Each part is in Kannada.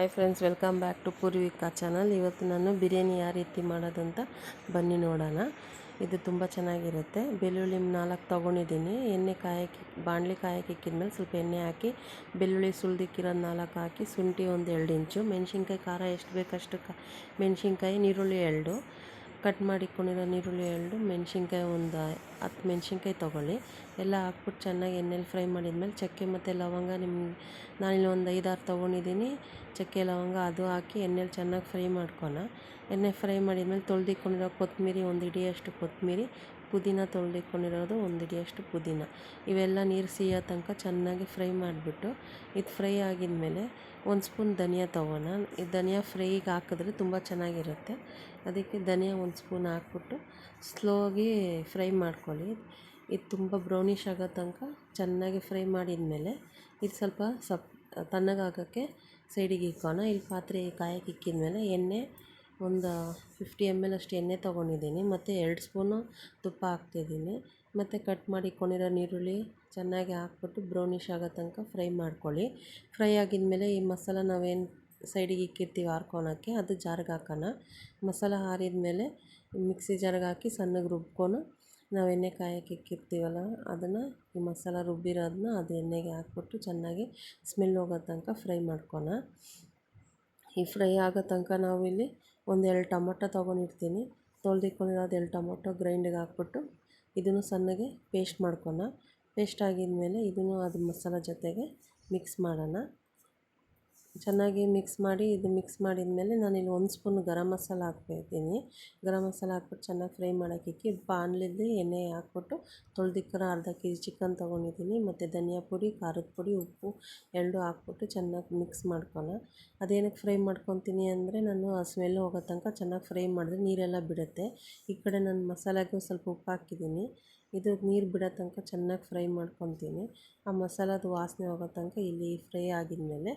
Hi friends, welcome back to Poorvika channel. ಇವತ್ತು ನಾನು ಬಿರಿಯಾನಿ ಯಾವ ರೀತಿ ಮಾಡೋದಂತ ಬನ್ನಿ ನೋಡೋಣ. ಇದು ತುಂಬ ಚೆನ್ನಾಗಿರುತ್ತೆ. ಬೆಳ್ಳುಳ್ಳಿ 4 ತೊಗೊಂಡಿದ್ದೀನಿ. ಎಣ್ಣೆ ಕಾಯಕ್ಕೆ ಬಾಣಲಿ ಕಾಯಕ್ಕೆ ಇಕ್ಕಿದ್ಮೇಲೆ ಸ್ವಲ್ಪ ಎಣ್ಣೆ ಹಾಕಿ ಬೆಳ್ಳುಳ್ಳಿ ಸುಲಿದಿಕ್ಕಿರೋದು 4 ಹಾಕಿ, ಶುಂಠಿ ಒಂದು 2 ಇಂಚು, ಮೆಣಸಿನ್ಕಾಯಿ ಖಾರ ಎಷ್ಟು ಬೇಕಷ್ಟು ಮೆಣಸಿನ್ಕಾಯಿ, ನೀರುಳ್ಳಿ 2 ಕಟ್ ಮಾಡಿಕೊಂಡಿರೋ ನೀರುಳ್ಳಿ 2, ಮೆಣಸಿನ್ಕಾಯಿ ಒಂದು 10 ಮೆಣಸಿನ್ಕಾಯಿ ತೊಗೊಳ್ಳಿ. ಎಲ್ಲ ಹಾಕ್ಬಿಟ್ಟು ಚೆನ್ನಾಗಿ ಎಣ್ಣೆಲಿ ಫ್ರೈ ಮಾಡಿದ್ಮೇಲೆ ಚಕ್ಕೆ ಮತ್ತು ಲವಂಗ ನಾನಿಲ್ಲಿ ಒಂದು 5-6 ತೊಗೊಂಡಿದ್ದೀನಿ. ಚಕ್ಕೆ ಲವಂಗ ಅದು ಹಾಕಿ ಎಣ್ಣೆಲಿ ಚೆನ್ನಾಗಿ ಫ್ರೈ ಮಾಡ್ಕೊಳ. ಎಣ್ಣೆ ಫ್ರೈ ಮಾಡಿದ್ಮೇಲೆ ತೊಳೆದಿಕ್ಕೊಂಡಿರೋ ಕೊತ್ತಂಬರಿ ಒಂದು ಹಿಡಿಯಷ್ಟು ಕೊತ್ತಂಬರಿ, ಪುದೀನ ತೊಳೆದಿಕ್ಕೊಂಡಿರೋದು ಒಂದು ಹಿಡಿಯಷ್ಟು ಪುದೀನ, ಇವೆಲ್ಲ ನೀರು ಸಿಯೋ ತನಕ ಚೆನ್ನಾಗಿ ಫ್ರೈ ಮಾಡಿಬಿಟ್ಟು, ಇದು ಫ್ರೈ ಆಗಿದ್ಮೇಲೆ 1 ಸ್ಪೂನ್ ಧನಿಯಾ ತೊಗೋಣ. ಈ ಧನಿಯಾ ಫ್ರೈಗೆ ಹಾಕಿದ್ರೆ ತುಂಬ ಚೆನ್ನಾಗಿರುತ್ತೆ. ಅದಕ್ಕೆ ಧನಿಯಾ 1 ಸ್ಪೂನ್ ಹಾಕ್ಬಿಟ್ಟು ಸ್ಲೋಗಿ ಫ್ರೈ ಮಾಡ್ಕೊಳ್ಳಿ. ಇದು ತುಂಬ ಬ್ರೌನಿಷ್ ಆಗೋ ತನಕ ಚೆನ್ನಾಗಿ ಫ್ರೈ ಮಾಡಿದ್ಮೇಲೆ ಇದು ಸ್ವಲ್ಪ ತಣ್ಣಗಾಗೋಕ್ಕೆ ಸೈಡಿಗೆ ಇಕ್ಕೋಣ. ಇಲ್ಲಿ ಪಾತ್ರೆ ಕಾಯಕ್ಕೆ ಇಕ್ಕಿದ್ಮೇಲೆ ಎಣ್ಣೆ ಒಂದು 50 ml ಅಷ್ಟು ಎಣ್ಣೆ ತೊಗೊಂಡಿದ್ದೀನಿ. ಮತ್ತು 2 ಸ್ಪೂನು ತುಪ್ಪ ಹಾಕ್ತಿದ್ದೀನಿ. ಮತ್ತು ಕಟ್ ಮಾಡಿಕೊಂಡಿರೋ ನೀರುಳ್ಳಿ ಚೆನ್ನಾಗಿ ಹಾಕ್ಬಿಟ್ಟು ಬ್ರೌನಿಷ್ ಆಗೋ ತನಕ ಫ್ರೈ ಮಾಡ್ಕೊಳ್ಳಿ. ಫ್ರೈ ಆಗಿದ್ಮೇಲೆ ಈ ಮಸಾಲ ನಾವೇನು ಸೈಡಿಗೆ ಇಕ್ಕಿರ್ತೀವಿ ಹಾರ್ಕೊಳಕ್ಕೆ, ಅದು ಜಾರ್ಗೆ ಹಾಕೋಣ. ಮಸಾಲ ಆರಿದ್ಮೇಲೆ ಮಿಕ್ಸಿ ಜಾರ್ಗೆ ಹಾಕಿ ಸಣ್ಣಗೆ ರುಬ್ಕೊಂಡು ನಾವು ಎಣ್ಣೆ ಕಾಯಕ್ಕೆ ಇಕ್ಕಿರ್ತೀವಲ್ಲ, ಅದನ್ನು ಈ ಮಸಾಲ ರುಬ್ಬಿರೋದನ್ನ ಅದು ಎಣ್ಣೆಗೆ ಹಾಕ್ಬಿಟ್ಟು ಚೆನ್ನಾಗಿ ಸ್ಮೆಲ್ ಹೋಗೋ ತನಕ ಫ್ರೈ ಮಾಡ್ಕೊಳ. ಈ ಫ್ರೈ ಆಗೋ ತನಕ ನಾವು ಇಲ್ಲಿ ಒಂದು 2 ಟೊಮೊಟೊ ತೊಗೊಂಡಿರ್ತೀನಿ. ತೊಳೆದಿಕ್ಕೊಂಡಿರೋದು 2 ಟೊಮೊಟೊ ಗ್ರೈಂಡಿಗೆ ಹಾಕ್ಬಿಟ್ಟು ಇದನ್ನು ಸಣ್ಣಗೆ ಪೇಸ್ಟ್ ಮಾಡ್ಕೊಳ. ಪೇಸ್ಟ್ ಆಗಿದ್ಮೇಲೆ ಇದನ್ನು ಅದು ಮಸಾಲ ಜೊತೆಗೆ ಮಿಕ್ಸ್ ಮಾಡೋಣ. ಚೆನ್ನಾಗಿ ಮಿಕ್ಸ್ ಮಾಡಿದ್ಮೇಲೆ ನಾನಿಲ್ಲಿ 1 ಸ್ಪೂನ್ ಗರಂ ಮಸಾಲ ಹಾಕ್ತಾಯಿದ್ದೀನಿ. ಗರಂ ಮಸಾಲ ಹಾಕ್ಬಿಟ್ಟು ಚೆನ್ನಾಗಿ ಫ್ರೈ ಮಾಡೋಕ್ಕೆ ಇಕ್ಕಿ ಬಾಣಲಿಲಿ ಎಣ್ಣೆ ಹಾಕ್ಬಿಟ್ಟು ತೊಳೆದಿಕ್ಕಿರೋ ಅರ್ಧ ಕೆಜಿ ಚಿಕನ್ ತೊಗೊಂಡಿದ್ದೀನಿ. ಮತ್ತು ಧನಿಯಾ ಪುಡಿ, ಖಾರದ ಪುಡಿ, ಉಪ್ಪು 2 ಹಾಕ್ಬಿಟ್ಟು ಚೆನ್ನಾಗಿ ಮಿಕ್ಸ್ ಮಾಡ್ಕೊಳ. ಅದೇನಕ್ಕೆ ಫ್ರೈ ಮಾಡ್ಕೊತೀನಿ ಅಂದರೆ, ನಾನು ಆ ಸ್ಮೆಲ್ ಹೋಗೋ ತನಕ ಚೆನ್ನಾಗಿ ಫ್ರೈ ಮಾಡಿದ್ರೆ ನೀರೆಲ್ಲ ಬಿಡುತ್ತೆ. ಈ ಕಡೆ ನಾನು ಮಸಾಲೆಗೂ ಸ್ವಲ್ಪ ಉಪ್ಪು ಹಾಕಿದ್ದೀನಿ. ಇದು ನೀರು ಬಿಡೋ ತನಕ ಚೆನ್ನಾಗಿ ಫ್ರೈ ಮಾಡ್ಕೊತೀನಿ. ಆ ಮಸಾಲದ ವಾಸನೆ ಹೋಗೋ ತನಕ ಇಲ್ಲಿ ಫ್ರೈ ಆಗಿದ್ಮೇಲೆ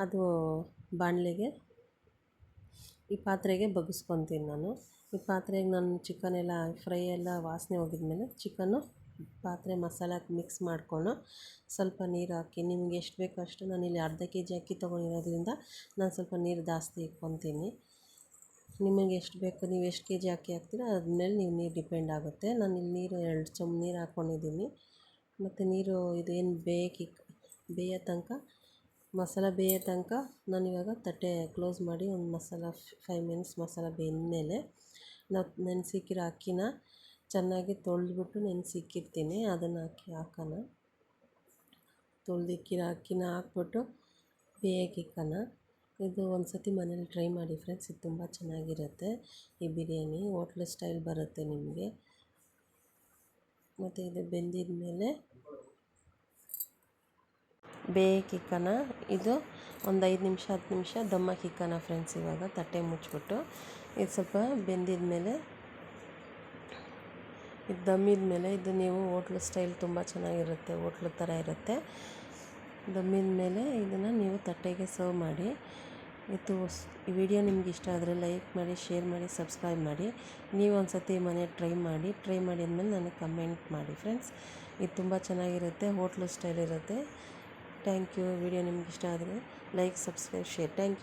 ಅದು ಬಾಣಲೆಗೆ ಈ ಪಾತ್ರೆಗೆ ಬಗ್ಗಿಸ್ಕೊತೀನಿ ನಾನು. ಈ ಪಾತ್ರೆಗೆ ನಾನು ಚಿಕನ್ ಎಲ್ಲ ಫ್ರೈ ಎಲ್ಲ ವಾಸನೆ ಹೋಗಿದ್ಮೇಲೆ ಚಿಕನ್ನು ಪಾತ್ರೆ ಮಸಾಲಕ್ಕೆ ಮಿಕ್ಸ್ ಮಾಡ್ಕೊಂಡು ಸ್ವಲ್ಪ ನೀರು ಹಾಕಿ, ನಿಮ್ಗೆ ಎಷ್ಟು ಬೇಕೋ ಅಷ್ಟು, ನಾನಿಲ್ಲಿ ಅರ್ಧ ಕೆಜಿ ಅಕ್ಕಿ ತೊಗೊಂಡಿರೋದ್ರಿಂದ ನಾನು ಸ್ವಲ್ಪ ನೀರು ಜಾಸ್ತಿ ಇಕ್ಕೊತೀನಿ. ನಿಮಗೆ ಎಷ್ಟು ಬೇಕು, ನೀವು ಎಷ್ಟು ಕೆಜಿ ಅಕ್ಕಿ ಹಾಕ್ತೀರೋ ಅದ್ಮೇಲೆ ನೀವು ನೀರು ಡಿಪೆಂಡ್ ಆಗುತ್ತೆ. ನಾನು ಇಲ್ಲಿ ನೀರು 2 ಚಮಚ ನೀರು ಹಾಕ್ಕೊಂಡಿದ್ದೀನಿ. ಮತ್ತು ನೀರು ಇದೇನು ಬೇಯೋ ತನಕ, ಮಸಾಲ ಬೇಯೋ ತನಕ ನಾನಿವಾಗ ತಟ್ಟೆ ಕ್ಲೋಸ್ ಮಾಡಿ ಒಂದು ಮಸಾಲ 5 ಮಿನಿಟ್ಸ್ ಮಸಾಲ ಬೆಂದಮೇಲೆ ನಾವು ನೆನೆಸಿಕ್ಕಿರೋ ಅಕ್ಕಿನ ಚೆನ್ನಾಗಿ ತೊಳೆದ್ಬಿಟ್ಟು ನೆನೆಸಿಕ್ಕಿರ್ತೀನಿ, ಅದನ್ನು ಹಾಕೋಣ. ತೊಳೆದಿಕ್ಕಿರೋ ಅಕ್ಕಿನ ಹಾಕ್ಬಿಟ್ಟು ಬೇಯಕ್ಕೆ ಇಕ್ಕೋಣ. ಇದು ಒಂದು ಸತಿ ಮನೇಲಿ ಟ್ರೈ ಮಾಡಿ ಫ್ರೆಂಡ್ಸ್, ಇದು ತುಂಬ ಚೆನ್ನಾಗಿರುತ್ತೆ. ಈ ಬಿರಿಯಾನಿ ಹೋಟ್ಲು ಸ್ಟೈಲ್ ಬರುತ್ತೆ ನಿಮಗೆ. ಮತ್ತು ಇದು ಬೆಂದಿದ ಮೇಲೆ ಬೇಯಕ್ಕೆ ಇಕ್ಕೋಣ. ಇದು ಒಂದು 5 ನಿಮಿಷ 10 ನಿಮಿಷ ದಮ್ಮಕ್ಕೆ ಇಕ್ಕೋಣ ಫ್ರೆಂಡ್ಸ್. ಇವಾಗ ತಟ್ಟೆ ಮುಚ್ಚಿಬಿಟ್ಟು ಇದು ಸ್ವಲ್ಪ ಬೆಂದಿದ ಮೇಲೆ, ಇದು ದಮ್ಮಿದ ಮೇಲೆ, ಇದು ನೀವು ಹೋಟ್ಲು ಸ್ಟೈಲ್ ತುಂಬ ಚೆನ್ನಾಗಿರುತ್ತೆ, ಹೋಟ್ಲು ಥರ ಇರುತ್ತೆ. ದಮ್ಮಿದ ಮೇಲೆ ಇದನ್ನು ನೀವು ತಟ್ಟೆಗೆ ಸರ್ವ್ ಮಾಡಿ. ಈ ವಿಡಿಯೋ ನಿಮ್ಗೆ ಇಷ್ಟ ಆದರೆ ಲೈಕ್ ಮಾಡಿ, ಶೇರ್ ಮಾಡಿ, ಸಬ್ಸ್ಕ್ರೈಬ್ ಮಾಡಿ. ನೀವು ಒಂದು ಸತಿ ಮನೆ ಟ್ರೈ ಮಾಡಿದ್ಮೇಲೆ ನನಗೆ ಕಮೆಂಟ್ ಮಾಡಿ ಫ್ರೆಂಡ್ಸ್. ಇದು ತುಂಬ ಚೆನ್ನಾಗಿರುತ್ತೆ, ಹೋಟ್ಲು ಸ್ಟೈಲ್ ಇರುತ್ತೆ. Thank you. ವಿಡಿಯೋ ನಿಮ್ಗೆ ಇಷ್ಟ ಆದರೆ like, subscribe, share. Thank you.